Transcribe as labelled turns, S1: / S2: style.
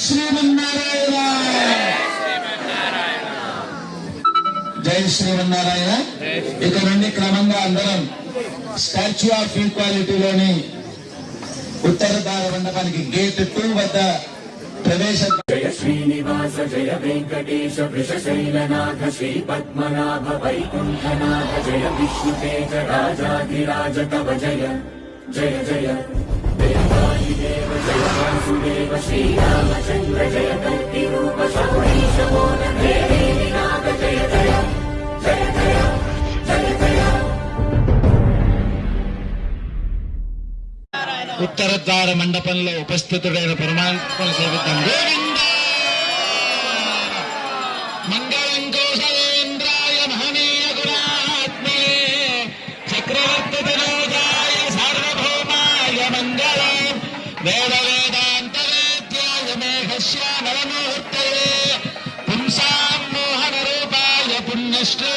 S1: శ్రీమన్నారాయణ. జై శ్రీమన్నారాయణ. ఇక నుండి క్రమంగా అందరం స్టాచ్యూ ఆఫ్ ఈక్వాలిటీలోని ఉత్తర ద్వార మండపానికి గేట్ 2 వద్ద ప్రవేశం.
S2: జయ శ్రీనివాస జయ వెంకటేశ వృషశైలనాథ శ్రీ పద్మనాభ వైకుంఠనాథ జయ విష్ణుతేజ రాజాధిరాజ కవ జయ జయ జయ దేవాది దేవ జయ వాసుదేవ శ్రీరామచంద్ర జయ కల్కి రూప శౌరీశ మోన దేవీ వినాద జయ జయ జయ జయ జయ జయ.
S1: ఉత్తర ద్వార మండపంలో ఉపస్థితుడైన పరమాత్మను సేవిద్దాం. గోవింద మంగళం కౌశలేంద్రాయ మహనీయ గుణాత్మే చక్రవర్తి వినోదాయ సార్వభౌమాయ మంగళం వేద వేదాంత వేద్యాయ మేఘశ్యామల ముహూర్తయే పుంసాం మోహన రూపాయ పుణ్యశ్రీ